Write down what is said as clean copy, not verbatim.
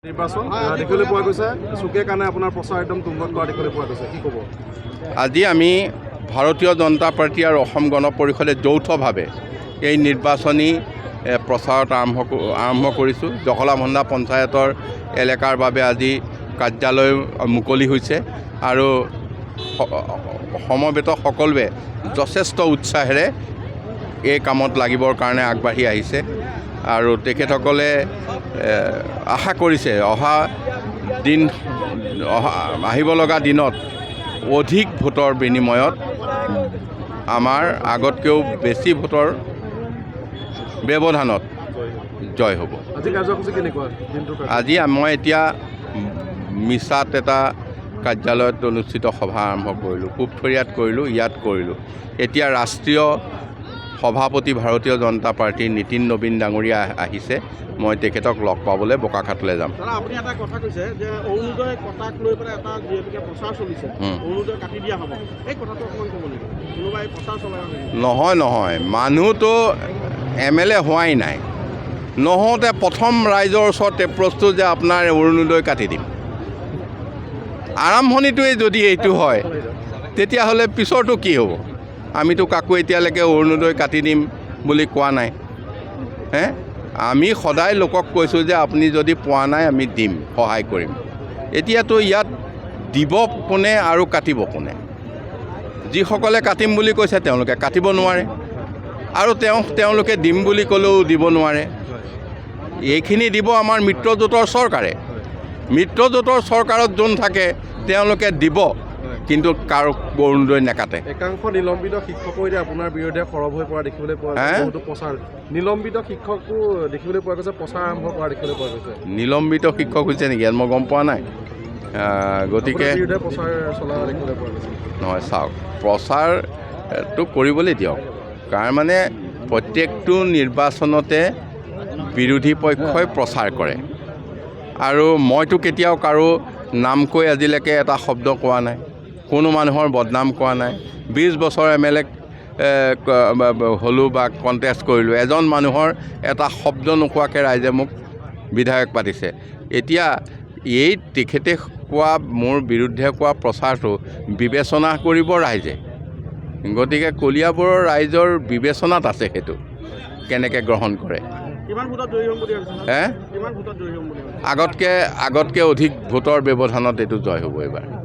নিৰ্বাচন দেখিবলৈ পোৱা গৈছে চুকে কাণে আপোনাৰ প্ৰচাৰ একদম তুংগত কৰা দেখিবলৈ পোৱা গৈছে কি ক'ব আজি আমি ভাৰতীয় জনতা পাৰ্টি আৰু অসম গণ পৰিষদে যৌথভাৱে এই নিৰ্বাচনী প্ৰচাৰত আৰম্ভ কৰিছোঁ। জখলাবন্ধা পঞ্চায়তৰ এলেকাৰ বাবে আজি কাৰ্যালয় মুকলি হৈছে আৰু সমবেত সকলোৱে যথেষ্ট উৎসাহেৰে এই কামত লাগিবৰ কাৰণে আগবাঢ়ি আহিছে আৰু তেখেতসকলে আশা কৰিছে আহিব লগা দিনত অধিক ভোটৰ বিনিময়ত আমাৰ আগতকৈও বেছি ভোটৰ ব্যৱধানত জয় হ'ব। আজি কাৰ্যসূচী কেনেকুৱা? আজি মই এতিয়া মিছাত এটা কাৰ্যালয়ত অনুষ্ঠিত সভা আৰম্ভ কৰিলোঁ, পূবথৰীয়াত কৰিলোঁ, ইয়াত কৰিলোঁ। এতিয়া ৰাষ্ট্ৰীয় সভাপতি ভাৰতীয় জনতা পাৰ্টীৰ নীতিন নবীন ডাঙৰীয়া আহিছে, মই তেখেতক লগ পাবলৈ বোকাখাতলৈ যাম। আপুনি এটা কথা কৈছে যে অৰুণোদয় কটাক লৈ পেলাই এটা যিহেতুকে প্ৰচাৰ চলিছে, অৰুণোদয় কাটি দিয়া হ'ব, এই কথাটো অকণমান ক'ব লাগিব। কোনোবাই প্ৰচাৰ চলাই নহয়, মানুহতো MLA হোৱাই নাই, নহওঁতে প্ৰথম ৰাইজৰ ওচৰত প্ৰস্তুত যে আপোনাৰ অৰুণোদয় কাটি দিম। আৰম্ভণিটোৱে যদি এইটো হয় তেতিয়াহ'লে পিছৰটো কি হ'ব? আমিতো কাকো এতিয়ালৈকে অৰুণোদয় কাটি দিম বুলি কোৱা নাই। আমি সদায় লোকক কৈছোঁ যে আপুনি যদি পোৱা নাই আমি দিম, সহায় কৰিম। এতিয়াতো ইয়াত দিব কোনে আৰু কাটিব কোনে? যিসকলে কাটিম বুলি কৈছে তেওঁলোকে কাটিব নোৱাৰে আৰু তেওঁলোকে দিম বুলি ক'লেও দিব নোৱাৰে। এইখিনি দিব আমাৰ মিত্ৰজোঁটৰ চৰকাৰে। মিত্ৰজোঁটৰ চৰকাৰত যোন থাকে তেওঁলোকে দিব, কিন্তু কাৰো অৰুণোদয় নাকাটে। একাংশ নিলম্বিত শিক্ষকো এতিয়া আপোনাৰ বিৰুদ্ধে সৰব হৈ পৰা দেখিবলৈ পোৱা গৈছে। বহুতো প্ৰচাৰ নিলম্বিত শিক্ষকো দেখিবলৈ পোৱা গৈছে, প্ৰচাৰ আৰম্ভ কৰা দেখিবলৈ পোৱা গৈছে। নিলম্বিত শিক্ষক হৈছে নেকি? ইয়াত মই গম পোৱা নাই। গতিকে প্ৰচাৰ চলা দেখিবলৈ পোৱা গৈছে। নহয়, চাওক, প্ৰচাৰটো কৰিবলৈ দিয়ক। কাৰণ মানে প্ৰত্যেকটো নিৰ্বাচনতে বিৰোধী পক্ষই প্ৰচাৰ কৰে আৰু মইতো কেতিয়াও কাৰো নাম কৈ আজিলৈকে এটা শব্দ কোৱা নাই, কোনো মানুহৰ বদনাম কোৱা নাই। 20 বছৰ MLA হ'লোঁ বা কণ্টেষ্ট কৰিলোঁ, এজন মানুহৰ এটা শব্দ নোকোৱাকৈ ৰাইজে মোক বিধায়ক পাতিছে। এতিয়া এই তেখেতে কোৱা মোৰ বিৰুদ্ধে কোৱা প্ৰচাৰটো বিবেচনা কৰিব ৰাইজে। গতিকে কলিয়াবৰৰ ৰাইজৰ বিবেচনাত আছে সেইটো কেনেকৈ গ্ৰহণ কৰে। আগতকৈ অধিক ভোটৰ ব্যৱধানত এইটো জয় হ'ব এইবাৰ।